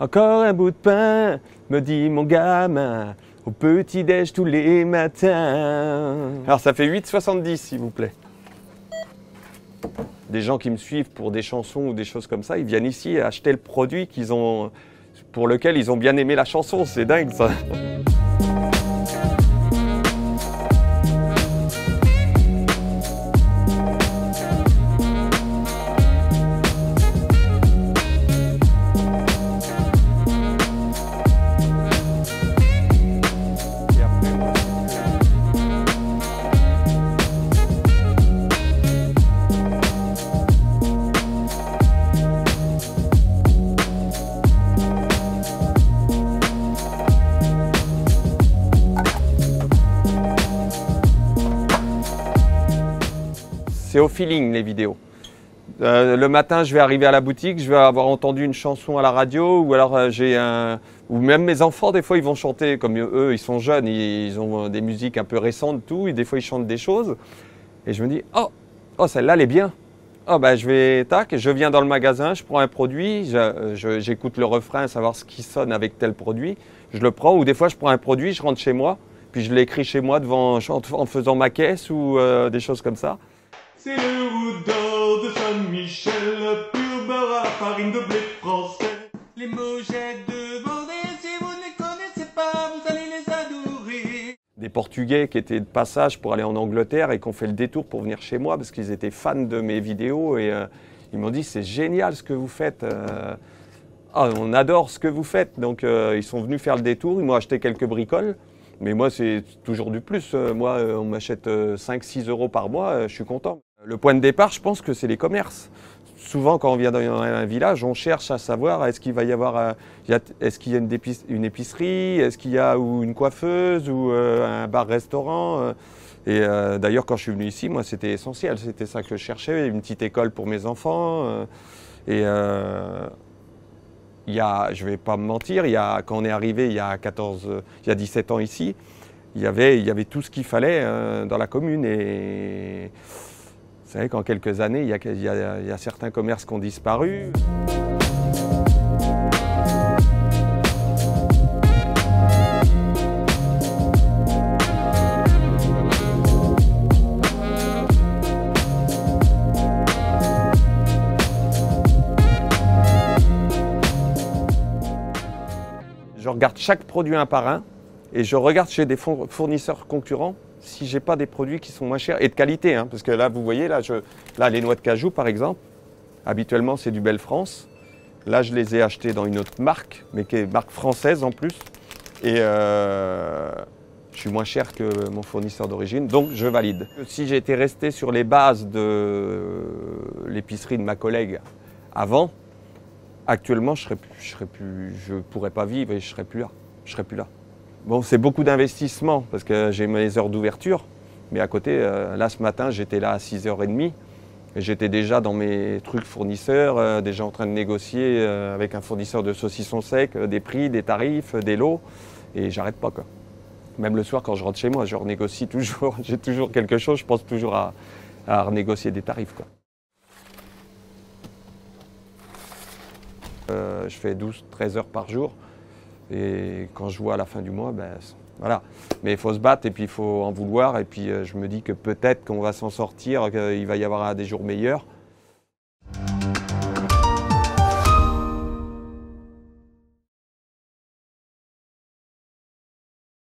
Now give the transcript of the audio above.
Encore un bout de pain, me dit mon gamin, au petit-déj tous les matins. Alors ça fait 8,70 s'il vous plaît. Des gens qui me suivent pour des chansons ou des choses comme ça, ils viennent ici acheter le produit pour lequel ils ont bien aimé la chanson. C'est dingue ça. C'est au feeling les vidéos. Le matin, je vais arriver à la boutique, je vais avoir entendu une chanson à la radio, ou alors ou même mes enfants, des fois, ils vont chanter, comme eux, ils sont jeunes, ils ont des musiques un peu récentes, tout, et des fois, ils chantent des choses. Et je me dis, oh celle-là, elle est bien. Oh, ben, je viens dans le magasin, je prends un produit, j'écoute le refrain, savoir ce qui sonne avec tel produit, je le prends, ou des fois, je prends un produit, je rentre chez moi, puis je l'écris chez moi en faisant ma caisse, ou des choses comme ça. C'est le roux d'or de Saint-Michel, pur beurre à la farine de blé français. Les mojettes de Vendée, si vous ne les connaissez pas, vous allez les adorer. Des Portugais qui étaient de passage pour aller en Angleterre et qui ont fait le détour pour venir chez moi parce qu'ils étaient fans de mes vidéos et ils m'ont dit c'est génial ce que vous faites. On adore ce que vous faites. Donc ils sont venus faire le détour, ils m'ont acheté quelques bricoles. Mais moi, c'est toujours du plus. Moi, on m'achète 5-6 euros par mois, je suis content. Le point de départ, je pense que c'est les commerces. Souvent, quand on vient dans un village, on cherche à savoir est-ce qu'il va y avoir, est-ce qu'il y a une épicerie, est-ce qu'il y a ou une coiffeuse ou un bar-restaurant. Et d'ailleurs, quand je suis venu ici, moi, c'était essentiel. C'était ça que je cherchais, une petite école pour mes enfants. Je ne vais pas me mentir, quand on est arrivé il y a 17 ans ici, il y avait tout ce qu'il fallait dans la commune. Et vous savez qu'en quelques années, il y a certains commerces qui ont disparu. Je regarde chaque produit un par un et je regarde chez des fournisseurs concurrents si j'ai pas des produits qui sont moins chers et de qualité. Hein, parce que là, vous voyez, là, les noix de cajou, par exemple, habituellement, c'est du Belle France. Là, je les ai achetées dans une autre marque, mais qui est marque française en plus. Et je suis moins cher que mon fournisseur d'origine, donc je valide. Si j'étais resté sur les bases de l'épicerie de ma collègue avant, actuellement, je pourrais pas vivre et je serais plus là. Bon, c'est beaucoup d'investissement parce que j'ai mes heures d'ouverture, mais à côté, là ce matin, j'étais là à 6h30 et j'étais déjà dans mes trucs fournisseurs, déjà en train de négocier avec un fournisseur de saucissons secs, des prix, des tarifs, des lots, et j'arrête pas quoi. Même le soir, quand je rentre chez moi, je renégocie toujours, j'ai toujours quelque chose, je pense toujours à renégocier des tarifs quoi. Je fais 12-13 heures par jour et quand je vois à la fin du mois, ben, voilà. Mais il faut se battre et puis il faut en vouloir et puis je me dis que peut-être qu'on va s'en sortir, qu'il va y avoir des jours meilleurs.